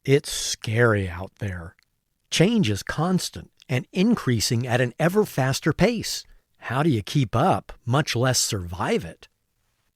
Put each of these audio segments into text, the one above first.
It's scary out there. Change is constant and increasing at an ever faster pace. How do you keep up, much less survive it?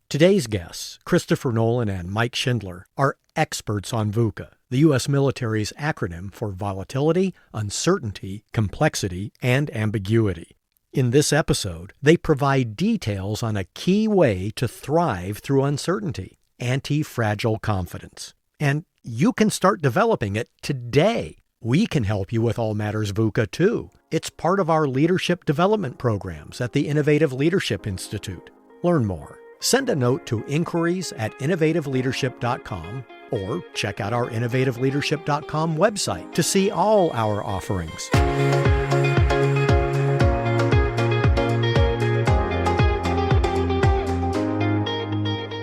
Today's guests, Christopher Nolan and Mike Schindler, are experts on VUCA, the U.S. military's acronym for Volatility, Uncertainty, Complexity, and Ambiguity. In this episode, they provide details on a key way to thrive through uncertainty, anti-fragile confidence. And you can start developing it today. We can help you with all matters VUCA too. It's part of our leadership development programs at the Innovative Leadership Institute. Learn more. Send a note to inquiries@innovativeleadership.com or check out our innovativeleadership.com website to see all our offerings.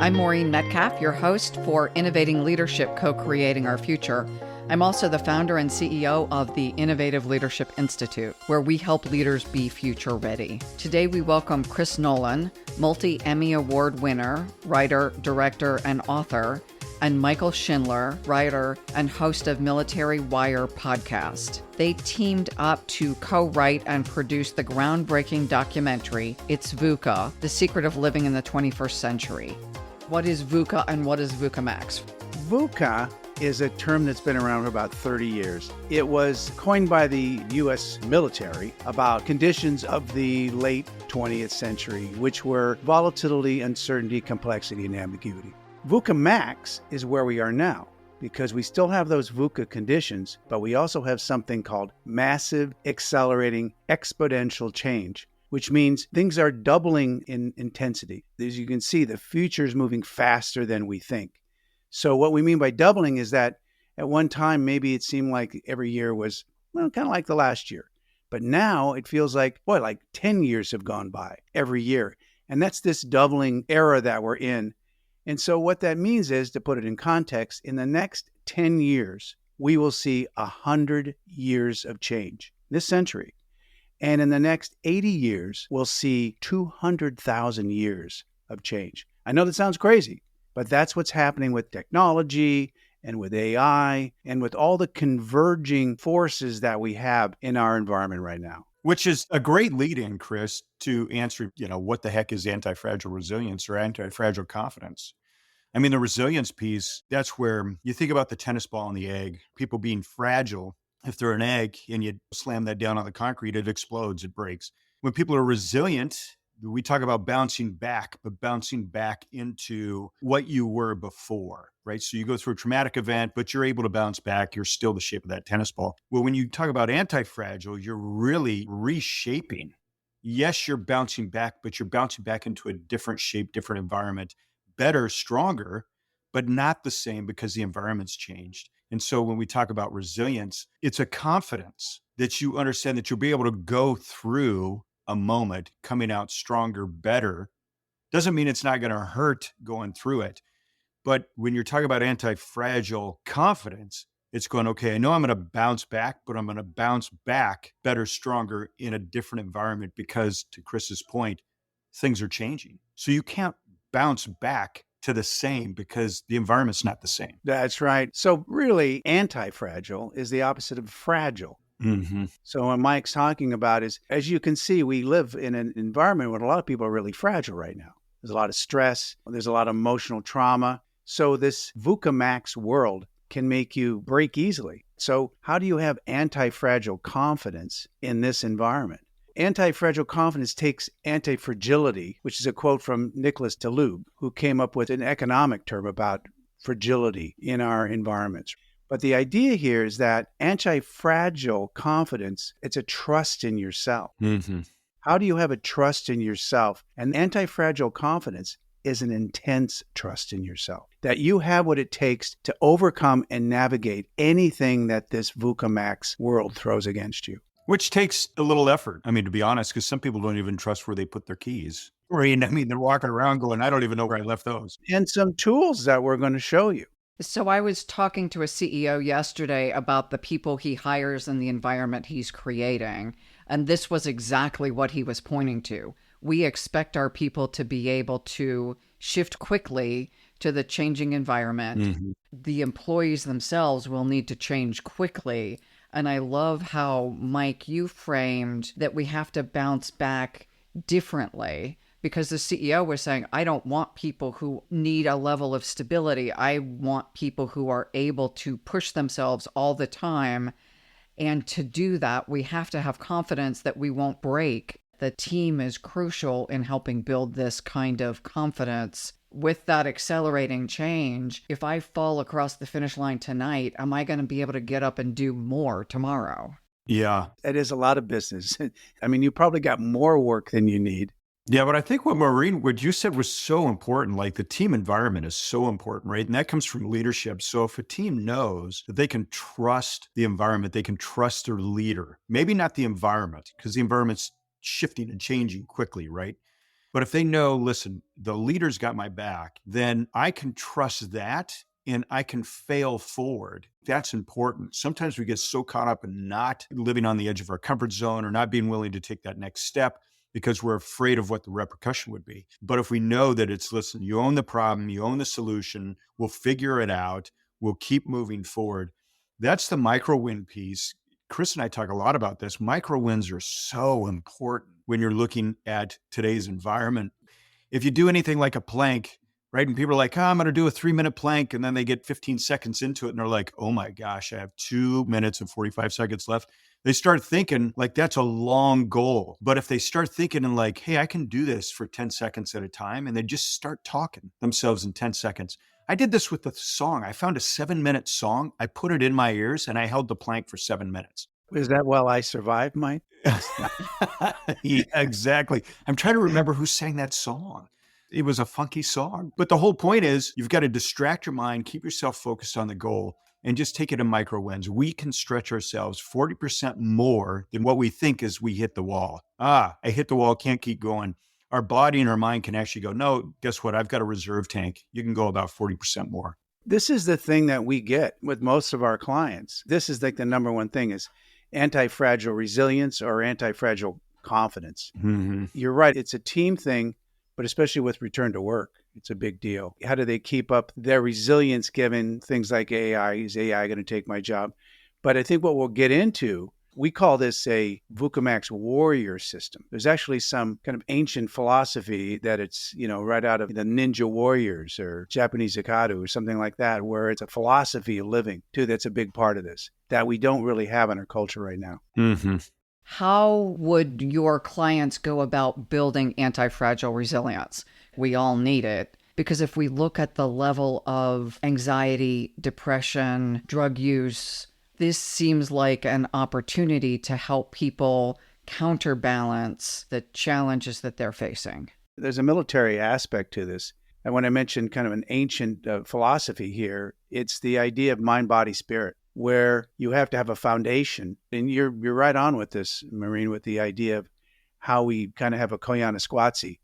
I'm Maureen Metcalf, your host for Innovating Leadership, Co-Creating Our Future. I'm also the founder and CEO of the Innovative Leadership Institute, where we help leaders be future ready. Today, we welcome Chris Nolan, multi-Emmy Award winner, writer, director, and author, and Michael Schindler, writer and host of Military Wire podcast. They teamed up to co-write and produce the groundbreaking documentary, It's VUCA, The Secret of Living in the 21st Century. What is VUCA and what is VUCA Max? VUCA is a term that's been around for about 30 years. It was coined by the U.S. military about conditions of the late 20th century, which were volatility, uncertainty, complexity, and ambiguity. VUCA Max is where we are now, because we still have those VUCA conditions, but we also have something called massive, accelerating, exponential change, which means things are doubling in intensity. As you can see, the future is moving faster than we think. So what we mean by doubling is that at one time, maybe it seemed like every year was, well, kind of like the last year. But now it feels like, like 10 years have gone by every year. And that's this doubling era that we're in. And so what that means is, to put it in context, in the next 10 years, we will see 100 years of change this century. And in the next 80 years, we'll see 200,000 years of change. I know that sounds crazy, but that's what's happening with technology and with AI and with all the converging forces that we have in our environment right now. Which is a great lead-in, Chris, to answer, what the heck is anti-fragile resilience or anti-fragile confidence? I mean, the resilience piece, that's where you think about the tennis ball and the egg, people being fragile. If they're an egg and you slam that down on the concrete, it explodes, it breaks. When people are resilient, we talk about bouncing back, but bouncing back into what you were before, right? So you go through a traumatic event, but you're able to bounce back. You're still the shape of that tennis ball. Well, when you talk about anti-fragile, you're really reshaping. Yes, you're bouncing back, but you're bouncing back into a different shape, different environment, better, stronger, but not the same because the environment's changed. And so when we talk about resilience, it's a confidence that you understand that you'll be able to go through a moment coming out stronger, better. Doesn't mean it's not going to hurt going through it. But when you're talking about anti-fragile confidence, it's going, okay, I know I'm going to bounce back, but I'm going to bounce back better, stronger in a different environment because, to Chris's point, things are changing. So you can't bounce back to the same because the environment's not the same. That's right. So really, anti-fragile is the opposite of fragile. Mm-hmm. So what Mike's talking about is, as you can see, we live in an environment where a lot of people are really fragile right now. There's a lot of stress. There's a lot of emotional trauma. So this VUCA Max world can make you break easily. So how do you have anti-fragile confidence in this environment? Anti-fragile confidence takes anti-fragility, which is a quote from Nicholas Taleb, who came up with an economic term about fragility in our environments. But the idea here is that anti-fragile confidence, it's a trust in yourself. Mm-hmm. How do you have a trust in yourself? And anti-fragile confidence is an intense trust in yourself, that you have what it takes to overcome and navigate anything that this VUCA Max world throws against you. Which takes a little effort. I mean, to be honest, because some people don't even trust where they put their keys. They're walking around going, I don't even know where I left those. And some tools that we're going to show you. So I was talking to a CEO yesterday about the people he hires and the environment he's creating. And this was exactly what he was pointing to. We expect our people to be able to shift quickly to the changing environment. Mhm. The employees themselves will need to change quickly. And I love how, Mike, you framed that we have to bounce back differently, because the CEO was saying, I don't want people who need a level of stability. I want people who are able to push themselves all the time. And to do that, we have to have confidence that we won't break. The team is crucial in helping build this kind of confidence. With that accelerating change, if I fall across the finish line tonight, am I going to be able to get up and do more tomorrow? Yeah. It is a lot of business. I mean, you probably got more work than you need. Yeah, but I think what you said was so important. Like the team environment is so important, right? And that comes from leadership. So if a team knows that they can trust the environment, they can trust their leader, maybe not the environment, because the environment's shifting and changing quickly, right? But if they know, listen, the leader's got my back, then I can trust that and I can fail forward. That's important. Sometimes we get so caught up in not living on the edge of our comfort zone or not being willing to take that next step because we're afraid of what the repercussion would be. But if we know that it's, listen, you own the problem, you own the solution, we'll figure it out, we'll keep moving forward. That's the micro win piece. Chris and I talk a lot about this. Micro wins are so important when you're looking at today's environment. If you do anything like a plank, right? And people are like, I'm going to do a 3-minute plank. And then they get 15 seconds into it and they're like, oh my gosh, I have 2 minutes and 45 seconds left. They start thinking like that's a long goal. But if they start thinking and like, hey, I can do this for 10 seconds at a time, and they just start talking themselves in 10 seconds. I did this with the song. I found a 7-minute song. I put it in my ears and I held the plank for 7 minutes. Is that While I Survive, Mike? Yeah, exactly. I'm trying to remember who sang that song. It was a funky song. But the whole point is you've got to distract your mind, keep yourself focused on the goal, and just take it in micro wins. We can stretch ourselves 40% more than what we think as we hit the wall. I hit the wall, can't keep going. Our body and our mind can actually go, no, guess what? I've got a reserve tank. You can go about 40% more. This is the thing that we get with most of our clients. This is like the number one thing is anti-fragile resilience or anti-fragile confidence. Mm-hmm. You're right. It's a team thing, but especially with return to work, it's a big deal. How do they keep up their resilience given things like AI? Is AI going to take my job? But I think what we'll get into, we call this a VUCA Max warrior system. There's actually some kind of ancient philosophy that it's, right out of the ninja warriors or Japanese Ikado or something like that, where it's a philosophy of living too. That's a big part of this that we don't really have in our culture right now. Mm-hmm. How would your clients go about building anti-fragile resilience? We all need it. Because if we look at the level of anxiety, depression, drug use, this seems like an opportunity to help people counterbalance the challenges that they're facing. There's a military aspect to this. And when I mentioned kind of an ancient philosophy here, it's the idea of mind, body, spirit, where you have to have a foundation. And you're right on with this, Maureen, with the idea of how we kind of have a Koyaanisqatsi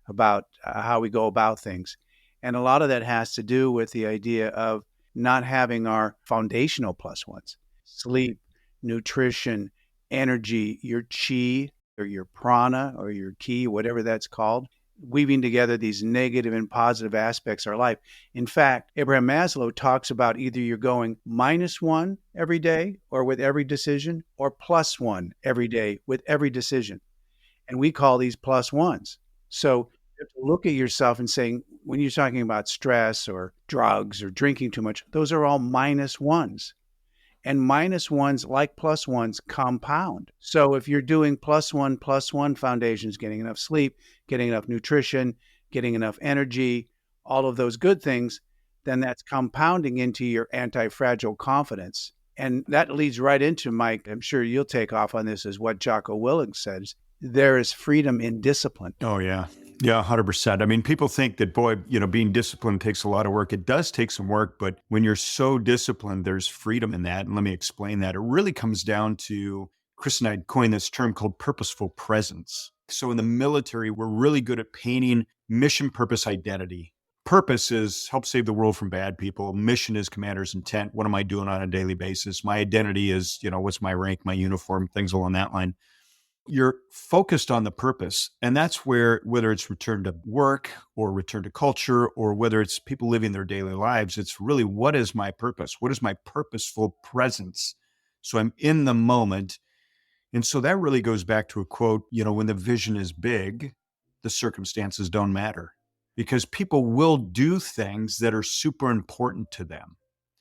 about how we go about things. And a lot of that has to do with the idea of not having our foundational plus ones: sleep, nutrition, energy, your chi or your prana or your ki, whatever that's called, weaving together these negative and positive aspects of our life. In fact, Abraham Maslow talks about either you're going -1 every day or with every decision, or +1 every day with every decision. And we call these plus ones. So you have to look at yourself and saying, when you're talking about stress or drugs or drinking too much, those are all -1s. And -1s, like +1s, compound. So if you're doing +1 foundations, getting enough sleep, getting enough nutrition, getting enough energy, all of those good things, then that's compounding into your anti-fragile confidence. And that leads right into, Mike, I'm sure you'll take off on this, is what Jocko Willink says. There is freedom in discipline. Oh, yeah. Yeah, 100%. I mean, people think that, boy, being disciplined takes a lot of work. It does take some work, but when you're so disciplined, there's freedom in that. And let me explain that. It really comes down to, Chris and I coined this term called purposeful presence. So in the military, we're really good at painting mission, purpose, identity. Purpose is help save the world from bad people. Mission is commander's intent. What am I doing on a daily basis? My identity is, what's my rank, my uniform, things along that line. You're focused on the purpose. And that's where, whether it's return to work or return to culture, or whether it's people living their daily lives, it's really, what is my purpose? What is my purposeful presence? So I'm in the moment. And so that really goes back to a quote, when the vision is big, the circumstances don't matter, because people will do things that are super important to them.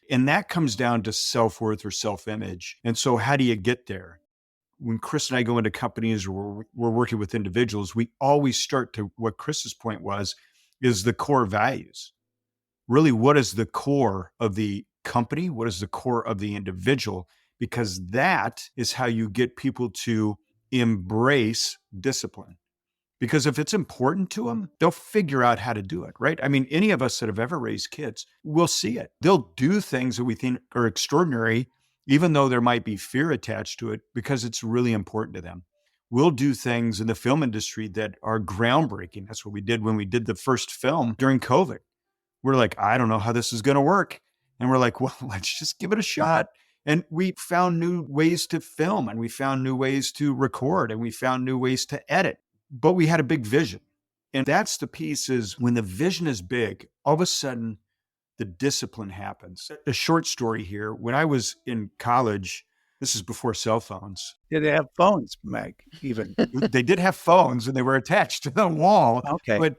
And that comes down to self-worth or self-image. And so how do you get there? When Chris and I go into companies or we're working with individuals, we always start to what Chris's point was, is the core values. Really, what is the core of the company? What is the core of the individual? Because that is how you get people to embrace discipline. Because if it's important to them, they'll figure out how to do it, right? I mean, any of us that have ever raised kids will see it. They'll do things that we think are extraordinary, even though there might be fear attached to it, because it's really important to them. We'll do things in the film industry that are groundbreaking. That's what we did when we did the first film during COVID. We're like, I don't know how this is going to work. And we're like, well, let's just give it a shot. And we found new ways to film, and we found new ways to record, and we found new ways to edit. But we had a big vision. And that's the piece, is when the vision is big, all of a sudden the discipline happens. A short story here. When I was in college, this is before cell phones. Did they have phones, Meg, even? They did have phones, and they were attached to the wall. Okay. But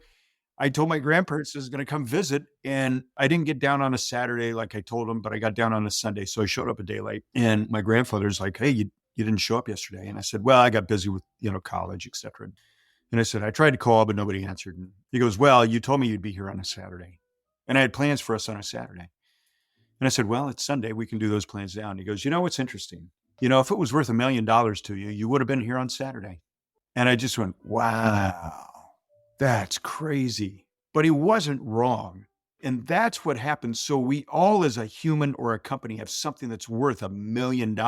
I told my grandparents I was going to come visit, and I didn't get down on a Saturday like I told them, but I got down on a Sunday. So I showed up a day late, and my grandfather's like, hey, you didn't show up yesterday. And I said, well, I got busy with, college, et cetera. And I said, I tried to call, but nobody answered. And he goes, well, you told me you'd be here on a Saturday. And I had plans for us on a Saturday. And I said, well, it's Sunday. We can do those plans now. And he goes, what's interesting? If it was worth $1 million to you, you would have been here on Saturday. And I just went, wow, that's crazy. But he wasn't wrong. And that's what happens. So we all, as a human or a company, have something that's worth $1 million,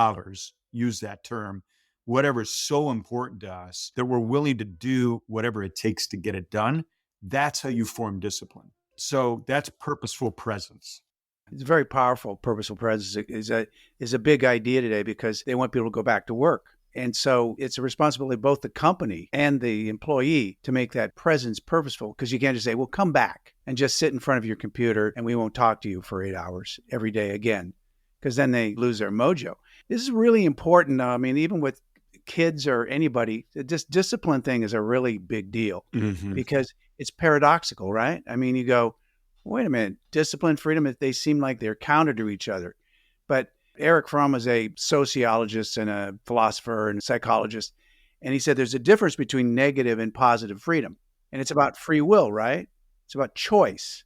use that term, whatever is so important to us that we're willing to do whatever it takes to get it done. That's how you form discipline. So that's purposeful presence. It's very powerful. Purposeful presence is a big idea today, because they want people to go back to work. And so it's a responsibility of both the company and the employee to make that presence purposeful, because you can't just say, well, come back and just sit in front of your computer and we won't talk to you for 8 hours every day again, because then they lose their mojo. This is really important. I mean, even with kids or anybody, this discipline thing is a really big deal, because it's paradoxical, right? I mean, you go, wait a minute, discipline, freedom, they seem like they're counter to each other. But Eric Fromm is a sociologist and a philosopher and a psychologist. And he said there's a difference between negative and positive freedom. And it's about free will, right? It's about choice.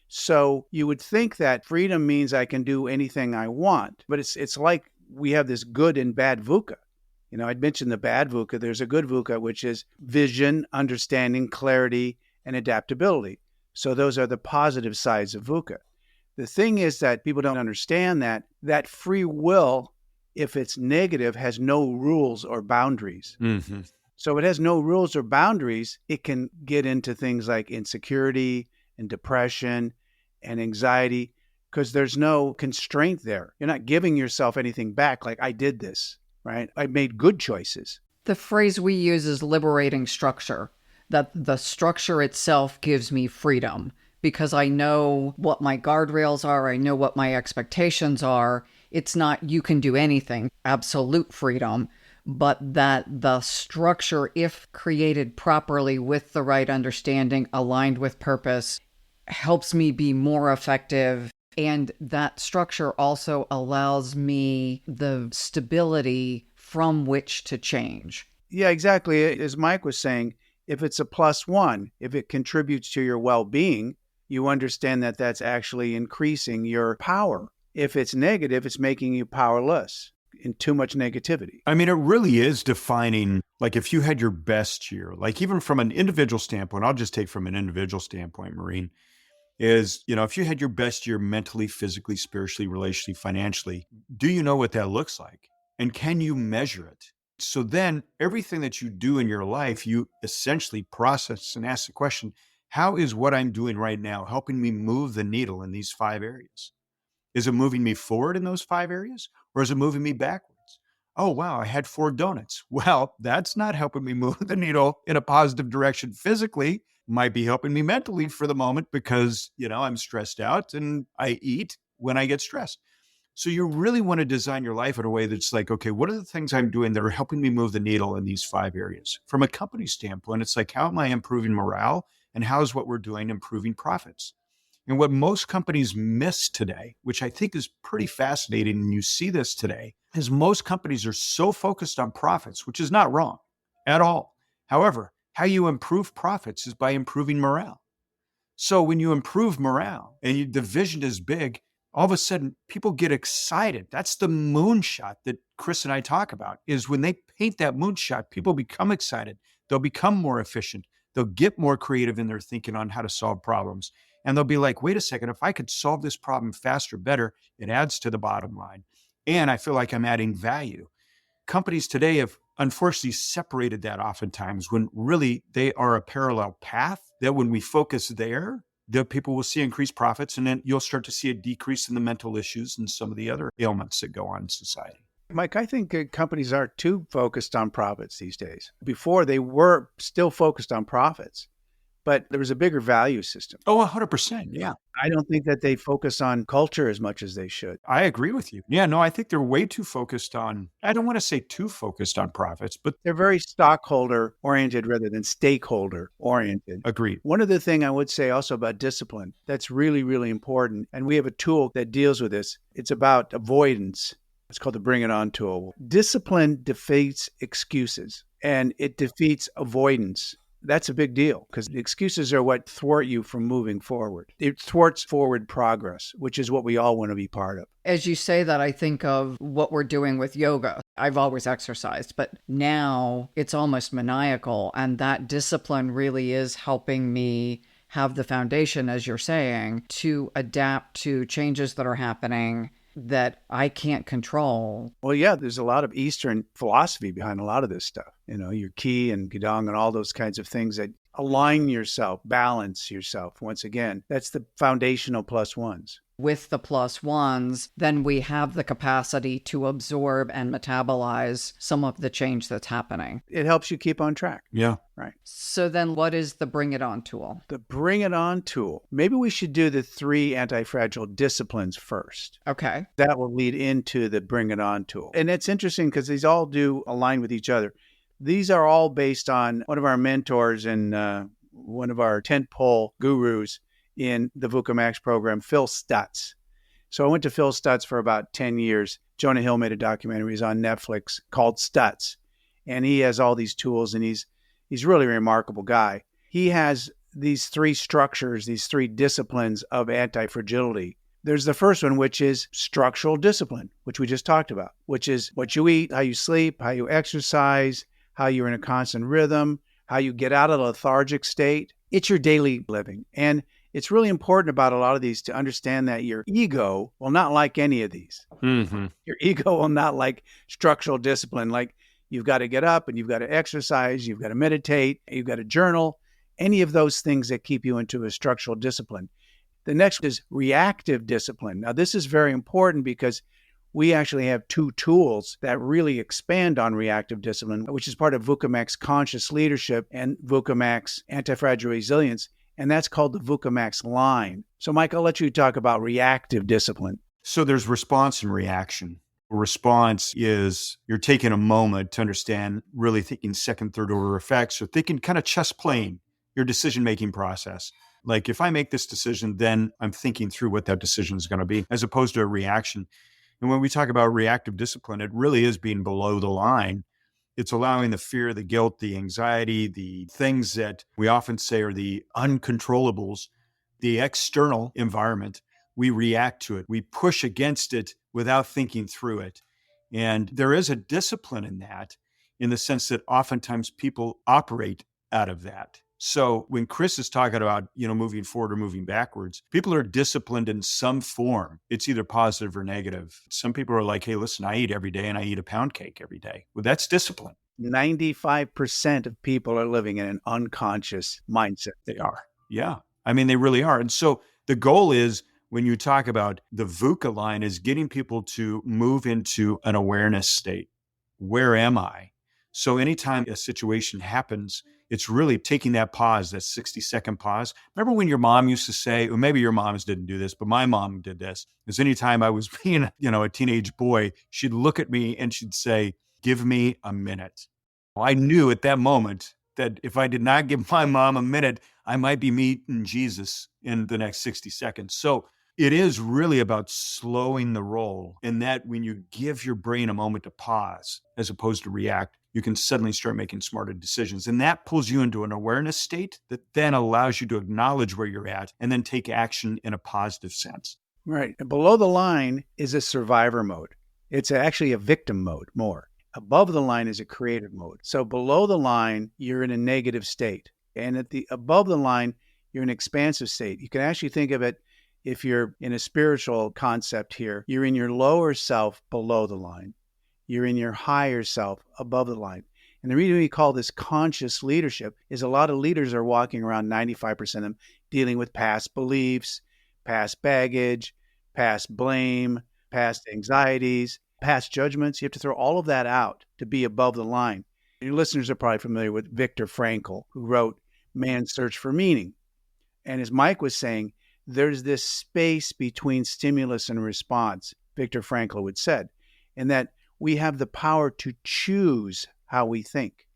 So you would think that freedom means I can do anything I want. But it's like we have this good and bad VUCA. I'd mentioned the bad VUCA. There's a good VUCA, which is vision, understanding, clarity, and adaptability. So those are the positive sides of VUCA. The thing is that people don't understand that free will, if it's negative, has no rules or boundaries. So it has no rules or boundaries. It can get into things like insecurity and depression and anxiety, because there's no constraint there. You're not giving yourself anything back, like I did this, right? I made good choices. The phrase we use is liberating structure, that the structure itself gives me freedom, because I know what my guardrails are. I know what my expectations are. It's not you can do anything, absolute freedom, but that the structure, if created properly with the right understanding, aligned with purpose, helps me be more effective. And that structure also allows me the stability from which to change. Yeah, exactly. As Mike was saying, if it's a +1, if it contributes to your well-being, you understand that that's actually increasing your power. If it's negative, it's making you powerless in too much negativity. I mean, it really is defining, like if you had your best year, like even from an individual standpoint, I'll just take from an individual standpoint, Maureen, is, if you had your best year mentally, physically, spiritually, relationally, financially, do you know what that looks like? And can you measure it? So then everything that you do in your life, you essentially process and ask the question, how is what I'm doing right now helping me move the needle in these 5 areas? Is it moving me forward in those 5 areas, or is it moving me backwards? Oh, wow, I had 4 donuts. Well, that's not helping me move the needle in a positive direction physically. Might be helping me mentally for the moment because, I'm stressed out and I eat when I get stressed. So you really want to design your life in a way that's like, okay, what are the things I'm doing that are helping me move the needle in these 5 areas? From a company standpoint, it's like, how am I improving morale? And how is what we're doing improving profits? And what most companies miss today, which I think is pretty fascinating, and you see this today, is most companies are so focused on profits, which is not wrong at all. However, how you improve profits is by improving morale. So when you improve morale and the vision is big, all of a sudden people get excited. That's the moonshot that Chris and I talk about, is when they paint that moonshot, people become excited. They'll become more efficient. They'll get more creative in their thinking on how to solve problems. And they'll be like, wait a second, if I could solve this problem faster, better, it adds to the bottom line. And I feel like I'm adding value. Companies today have unfortunately separated that oftentimes when really they are a parallel path, that when we focus there, the people will see increased profits, and then you'll start to see a decrease in the mental issues and some of the other ailments that go on in society. Mike, I think companies are too focused on profits these days. Before, they were still focused on profits, but there was a bigger value system. Oh, 100%. Yeah. I don't think that they focus on culture as much as they should. I agree with you. Yeah, no, I think they're way too focused on, I don't want to say too focused on profits, but They're very stockholder oriented rather than stakeholder oriented. agreed. One other thing I would say also about discipline that's really, really important, and we have a tool that deals with this. It's about avoidance. It's called the Bring It On tool. Discipline defeats excuses and it defeats avoidance. That's a big deal because the excuses are what thwart you from moving forward. It thwarts forward progress, which is what we all want to be part of. As you say that, I think of what we're doing with yoga. I've always exercised, but now it's almost maniacal. And that discipline really is helping me have the foundation, as you're saying, to adapt to changes that are happening that I can't control. Well, yeah, there's a lot of Eastern philosophy behind a lot of this stuff. Your Qi and Qigong and all those kinds of things that align yourself, balance yourself. Once again, that's the foundational plus ones. With the plus ones, then we have the capacity to absorb and metabolize some of the change that's happening. It helps you keep on track. Yeah. Right. So then what is the Bring It On tool? The Bring It On tool. Maybe we should do the 3 anti-fragile disciplines first. Okay. That will lead into the Bring It On tool. And it's interesting because these all do align with each other. These are all based on one of our mentors and one of our tentpole gurus in the VUCA Max program, Phil Stutz. So I went to Phil Stutz for about 10 years. Jonah Hill made a documentary. He's on Netflix called Stutz. And he has all these tools, and he's really a remarkable guy. He has these 3 structures, these 3 disciplines of anti-fragility. There's the first one, which is structural discipline, which we just talked about, which is what you eat, how you sleep, how you exercise, how you're in a constant rhythm, how you get out of a lethargic state. It's your daily living. And it's really important about a lot of these to understand that your ego will not like any of these. Mm-hmm. Your ego will not like structural discipline. Like you've got to get up and you've got to exercise, you've got to meditate, you've got to journal, any of those things that keep you into a structural discipline. The next is reactive discipline. Now, this is very important because we actually have 2 tools that really expand on reactive discipline, which is part of VUCA Max Conscious Leadership and VUCA Max Anti-Fragile Resilience. And that's called the VUCA Max line. So, Mike, I'll let you talk about reactive discipline. So there's response and reaction. Response is you're taking a moment to understand, really thinking second, third order effects, or thinking kind of chess playing your decision-making process. Like if I make this decision, then I'm thinking through what that decision is going to be, as opposed to a reaction. And when we talk about reactive discipline, it really is being below the line. It's allowing the fear, the guilt, the anxiety, the things that we often say are the uncontrollables, the external environment. We react to it. We push against it without thinking through it. And there is a discipline in that, in the sense that oftentimes people operate out of that. So when Chris is talking about, moving forward or moving backwards, people are disciplined in some form. It's either positive or negative. Some people are like, hey, listen, I eat every day and I eat a pound cake every day. Well, that's discipline. 95% of people are living in an unconscious mindset. They are. Yeah. I mean, they really are. And so the goal is, when you talk about the VUCA line, is getting people to move into an awareness state where am I? So anytime a situation happens, it's really taking that pause, that 60-second pause. Remember when your mom used to say, or maybe your moms didn't do this, but my mom did this, is anytime I was being, a teenage boy, she'd look at me and she'd say, give me a minute. Well, I knew at that moment that if I did not give my mom a minute, I might be meeting Jesus in the next 60 seconds. So it is really about slowing the roll, and that when you give your brain a moment to pause as opposed to react, you can suddenly start making smarter decisions. And that pulls you into an awareness state that then allows you to acknowledge where you're at and then take action in a positive sense. Right. And below the line is a survivor mode. It's actually a victim mode more. Above the line is a creative mode. So below the line, you're in a negative state. And above the line, you're in an expansive state. You can actually think of it, if you're in a spiritual concept here, you're in your lower self below the line. You're in your higher self above the line. And the reason we call this conscious leadership is a lot of leaders are walking around, 95% of them, dealing with past beliefs, past baggage, past blame, past anxieties, past judgments. You have to throw all of that out to be above the line. Your listeners are probably familiar with Viktor Frankl, who wrote Man's Search for Meaning. And as Mike was saying, there's this space between stimulus and response, Viktor Frankl would said, and that we have the power to choose how we think.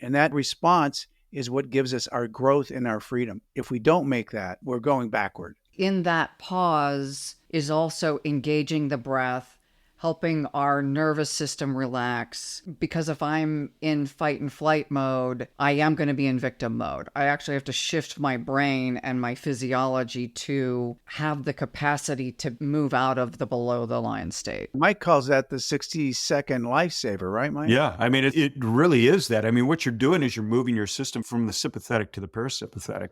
And that response is what gives us our growth and our freedom. If we don't make that, we're going backward. In that pause is also engaging the breath, helping our nervous system relax. Because if I'm in fight and flight mode, I am going to be in victim mode. I actually have to shift my brain and my physiology to have the capacity to move out of the below the line state. Mike calls that the 60-second lifesaver, right, Mike? Yeah, I mean, it really is that. I mean, what you're doing is you're moving your system from the sympathetic to the parasympathetic.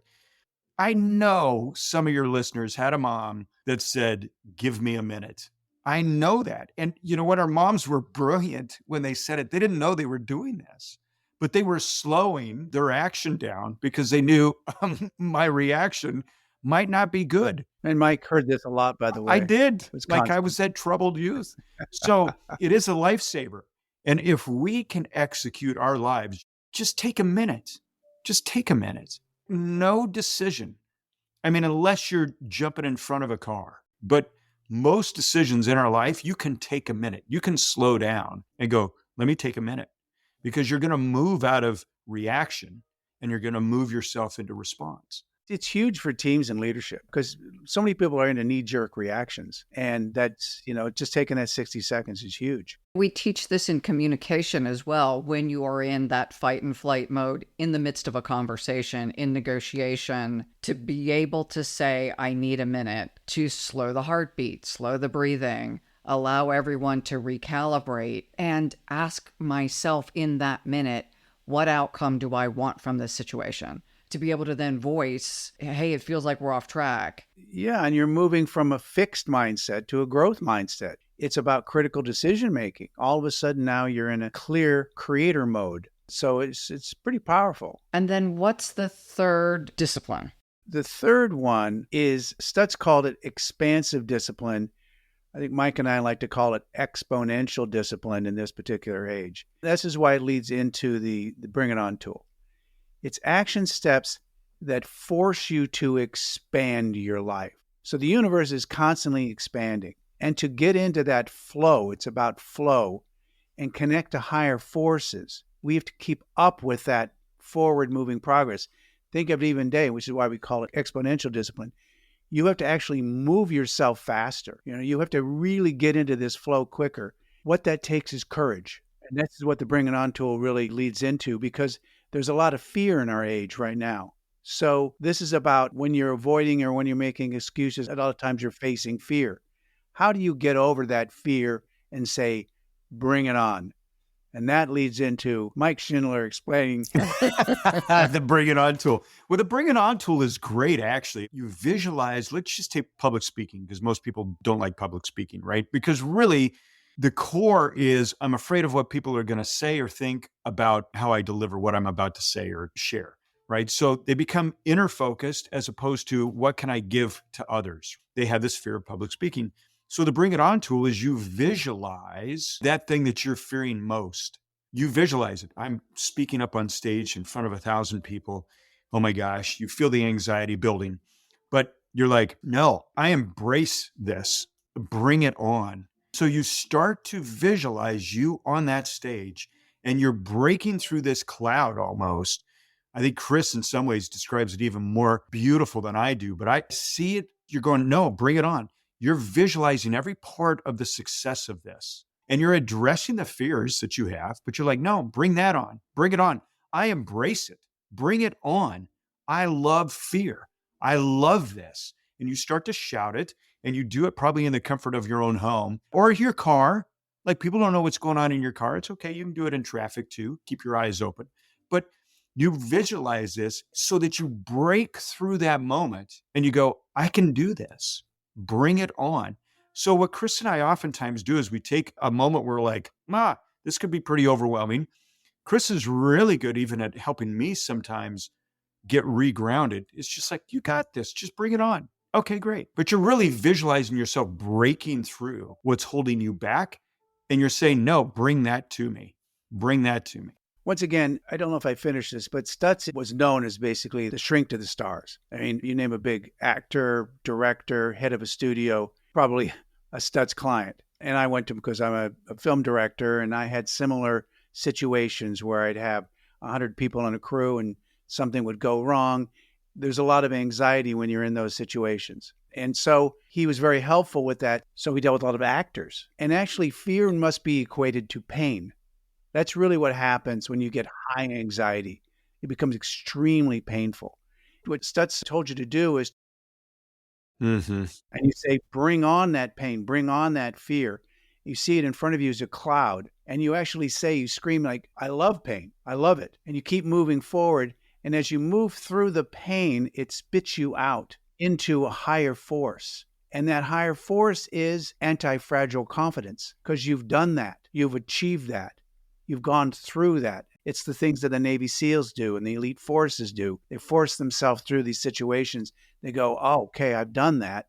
I know some of your listeners had a mom that said, give me a minute. I know that. And you know what? Our moms were brilliant when they said it. They didn't know they were doing this, but they were slowing their action down because they knew my reaction might not be good. And Mike heard this a lot, by the way. I did. Like I was that troubled youth. So it is a lifesaver. And if we can execute our lives, just take a minute. Just take a minute. No decision. I mean, unless you're jumping in front of a car. But most decisions in our life, you can take a minute. You can slow down and go, let me take a minute. Because you're going to move out of reaction and you're going to move yourself into response. It's huge for teams and leadership because so many people are into knee-jerk reactions. And that's, just taking that 60 seconds is huge. We teach this in communication as well. When you are in that fight and flight mode in the midst of a conversation, in negotiation, to be able to say, I need a minute, to slow the heartbeat, slow the breathing, allow everyone to recalibrate, and ask myself in that minute, what outcome do I want from this situation? To be able to then voice, hey, it feels like we're off track. Yeah, and you're moving from a fixed mindset to a growth mindset. It's about critical decision making. All of a sudden now you're in a clear creator mode. So it's pretty powerful. And then what's the third discipline? The third one is, Stutz called it expansive discipline. I think Mike and I like to call it exponential discipline in this particular age. This is why it leads into the Bring It On tool. It's action steps that force you to expand your life. So the universe is constantly expanding. And to get into that flow, it's about flow and connect to higher forces. We have to keep up with that forward moving progress. Think of it even day, which is why we call it exponential discipline. You have to actually move yourself faster. You have to really get into this flow quicker. What that takes is courage. And this is what the Bring It On tool really leads into, because there's a lot of fear in our age right now. So this is about when you're avoiding or when you're making excuses, a lot of times you're facing fear. How do you get over that fear and say, bring it on? And that leads into Mike Schindler explaining the Bring It On tool. Well, the Bring It On tool is great, actually. You visualize, let's just take public speaking, because most people don't like public speaking, right? Because really, the core is I'm afraid of what people are going to say or think about how I deliver what I'm about to say or share, right? So they become inner focused as opposed to what can I give to others? They have this fear of public speaking. So the Bring It On tool is you visualize that thing that you're fearing most. You visualize it. I'm speaking up on stage in front of 1,000 people. Oh my gosh, you feel the anxiety building, but you're like, no, I embrace this. Bring it on. So you start to visualize you on that stage and you're breaking through this cloud almost. I think Chris in some ways describes it even more beautiful than I do, but I see it. You're going, no, bring it on. You're visualizing every part of the success of this and you're addressing the fears that you have, but you're like, no, bring that on. Bring it on. I embrace it. Bring it on. I love fear. I love this. And you start to shout it and you do it probably in the comfort of your own home or your car. Like people don't know what's going on in your car. It's okay. You can do it in traffic too. Keep your eyes open. But you visualize this so that you break through that moment and you go, I can do this. Bring it on. So what Chris and I oftentimes do is we take a moment where we're like, this could be pretty overwhelming. Chris is really good even at helping me sometimes get regrounded. It's just like, you got this. Just bring it on. Okay, great. But you're really visualizing yourself breaking through what's holding you back. And you're saying, no, bring that to me. Bring that to me. Once again, I don't know if I finished this, but Stutz was known as basically the shrink to the stars. I mean, you name a big actor, director, head of a studio, probably a Stutz client. And I went to him because I'm a film director, and I had similar situations where I'd have 100 people on a crew and something would go wrong. There's a lot of anxiety when you're in those situations. And so he was very helpful with that. So he dealt with a lot of actors. And actually, fear must be equated to pain. That's really what happens when you get high anxiety. It becomes extremely painful. What Stutz told you to do is, and you say, bring on that pain, bring on that fear. You see it in front of you as a cloud. And you actually say, you scream like, I love pain. I love it. And you keep moving forward. And as you move through the pain, it spits you out into a higher force. And that higher force is anti-fragile confidence because you've done that. You've achieved that. You've gone through that. It's the things that the Navy SEALs do and the elite forces do. They force themselves through these situations. They go, oh, okay, I've done that.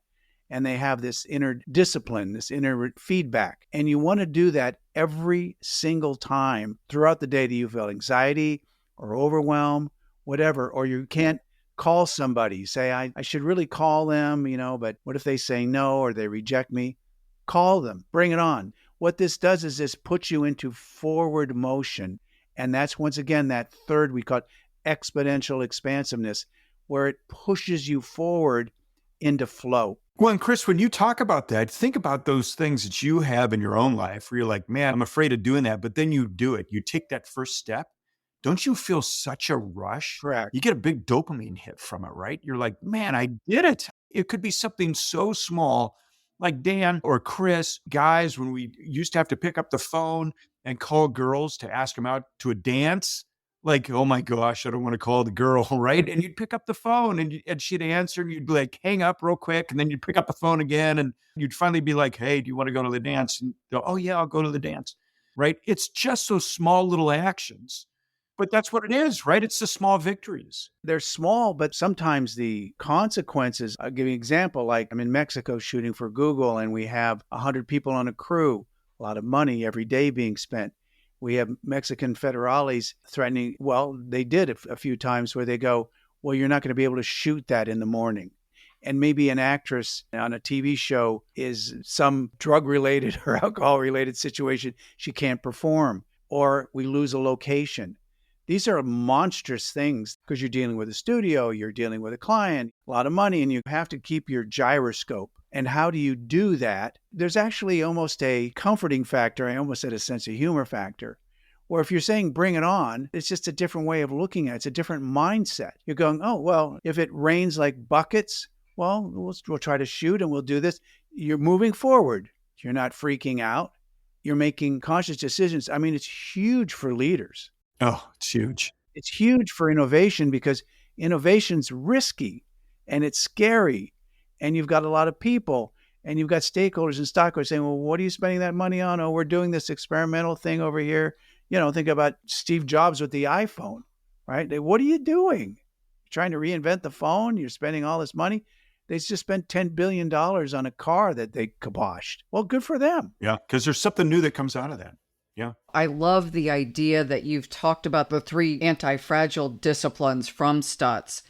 And they have this inner discipline, this inner feedback. And you want to do that every single time throughout the day that you feel anxiety or overwhelm, whatever, or you can't call somebody. You say, I should really call them, but what if they say no or they reject me? Call them. Bring it on. What this does is this puts you into forward motion. And that's, once again, that third, we call it exponential expansiveness, where it pushes you forward into flow. Well, and Chris, when you talk about that, think about those things that you have in your own life where you're like, man, I'm afraid of doing that. But then you do it. You take that first step. Don't you feel such a rush? Correct. You get a big dopamine hit from it, right? You're like, man, I did it. It could be something so small like Dan or Chris, guys, when we used to have to pick up the phone and call girls to ask them out to a dance, like, oh my gosh, I don't want to call the girl, right? And you'd pick up the phone and she'd answer and you'd like hang up real quick. And then you'd pick up the phone again and you'd finally be like, hey, do you want to go to the dance? And go, oh yeah, I'll go to the dance, right? It's just those small little actions. But that's what it is, right? It's the small victories. They're small, but sometimes the consequences, I'll give you an example, like I'm in Mexico shooting for Google and we have 100 people on a crew, a lot of money every day being spent. We have Mexican federales threatening, well, they did a few times where they go, well, you're not going to be able to shoot that in the morning. And maybe an actress on a TV show is some drug-related or alcohol-related situation, she can't perform, or we lose a location. These are monstrous things because you're dealing with a studio, you're dealing with a client, a lot of money, and you have to keep your gyroscope. And how do you do that? There's actually almost a comforting factor. I almost said a sense of humor factor. Or if you're saying bring it on, it's just a different way of looking at it. It's a different mindset. You're going, oh, well, if it rains like buckets, well, we'll try to shoot and we'll do this. You're moving forward. You're not freaking out. You're making conscious decisions. I mean, it's huge for leaders. Oh, it's huge. It's huge for innovation because innovation's risky and it's scary. And you've got a lot of people and you've got stakeholders and stockholders saying, well, what are you spending that money on? Oh, we're doing this experimental thing over here. Think about Steve Jobs with the iPhone, right? What are you doing? You're trying to reinvent the phone. You're spending all this money. They just spent $10 billion on a car that they kiboshed. Well, good for them. Yeah, because there's something new that comes out of that. Yeah. I love the idea that you've talked about the 3 anti-fragile disciplines from Stutz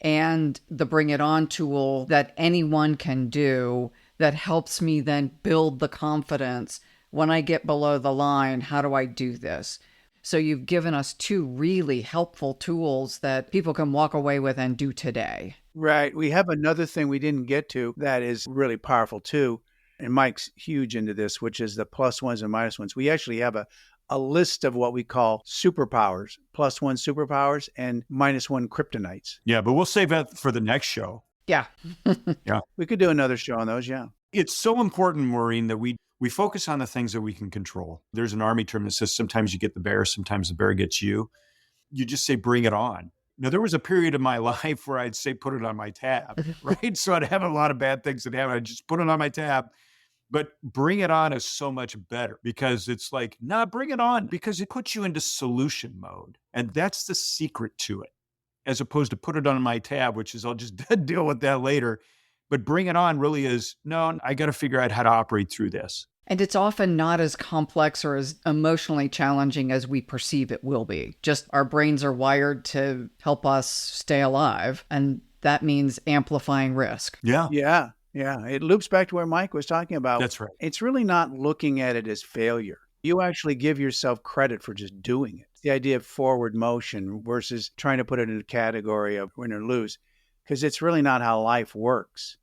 and the Bring It On tool that anyone can do that helps me then build the confidence. When I get below the line, how do I do this? So you've given us 2 really helpful tools that people can walk away with and do today. Right. We have another thing we didn't get to that is really powerful too. And Mike's huge into this, which is the +1s and -1s. We actually have a list of what we call superpowers, +1 superpowers and -1 kryptonites. Yeah, but we'll save that for the next show. Yeah. We could do another show on those, yeah. It's so important, Maureen, that we focus on the things that we can control. There's an Army term that says sometimes you get the bear, sometimes the bear gets you. You just say, bring it on. Now, there was a period of my life where I'd say, put it on my tab, right? So I'd have a lot of bad things that happen. I'd just put it on my tab. But bring it on is so much better because it's like, nah, bring it on, because it puts you into solution mode. And that's the secret to it, as opposed to put it on my tab, which is I'll just deal with that later. But bring it on really is, no, I got to figure out how to operate through this. And it's often not as complex or as emotionally challenging as we perceive it will be. Just our brains are wired to help us stay alive. And that means amplifying risk. Yeah. Yeah. Yeah. It loops back to where Mike was talking about. That's right. It's really not looking at it as failure. You actually give yourself credit for just doing it. The idea of forward motion versus trying to put it in a category of win or lose. Because it's really not how life works.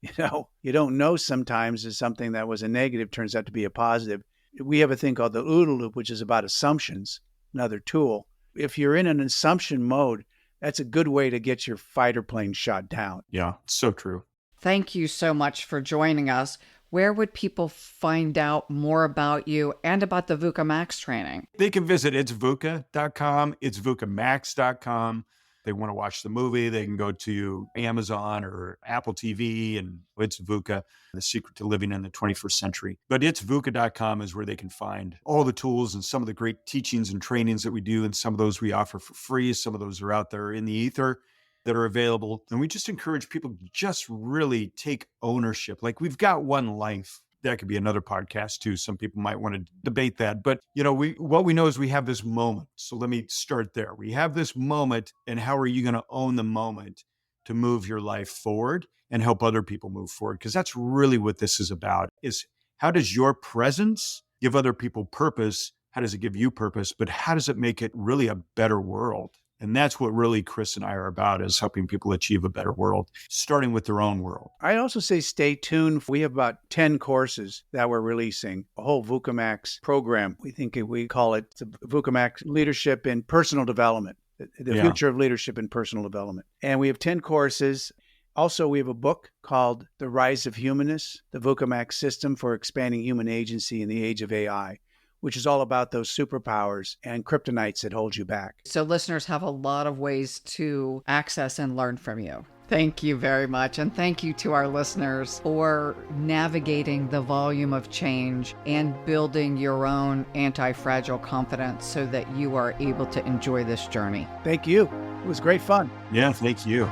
You don't know sometimes that something that was a negative turns out to be a positive. We have a thing called the OODA loop, which is about assumptions, another tool. If you're in an assumption mode, that's a good way to get your fighter plane shot down. Yeah, so true. Thank you so much for joining us. Where would people find out more about you and about the VUCA Max training? They can visit itsvuca.com, itsvucamax.com. They want to watch the movie, they can go to Amazon or Apple TV, and it's VUCA, The Secret to Living in the 21st Century. But itsvuca.com is where they can find all the tools and some of the great teachings and trainings that we do. And some of those we offer for free. Some of those are out there in the ether that are available. And we just encourage people to just really take ownership. Like, we've got one life. That could be another podcast too. Some people might want to debate that. But, what we know is we have this moment. So let me start there. We have this moment, and how are you going to own the moment to move your life forward and help other people move forward? Because that's really what this is about, is how does your presence give other people purpose? How does it give you purpose? But how does it make it really a better world? And that's what really Chris and I are about, is helping people achieve a better world, starting with their own world. I'd also say stay tuned. We have about 10 courses that we're releasing, a whole VUCA Max program. We call it the VUCA Max Leadership in Personal Development, the future of leadership in personal development. And we have 10 courses. Also, we have a book called The Rise of Humanness, the VUCA Max System for Expanding Human Agency in the Age of AI, which is all about those superpowers and kryptonites that hold you back. So listeners have a lot of ways to access and learn from you. Thank you very much. And thank you to our listeners for navigating the volume of change and building your own anti-fragile confidence so that you are able to enjoy this journey. Thank you. It was great fun. Yeah, thank you.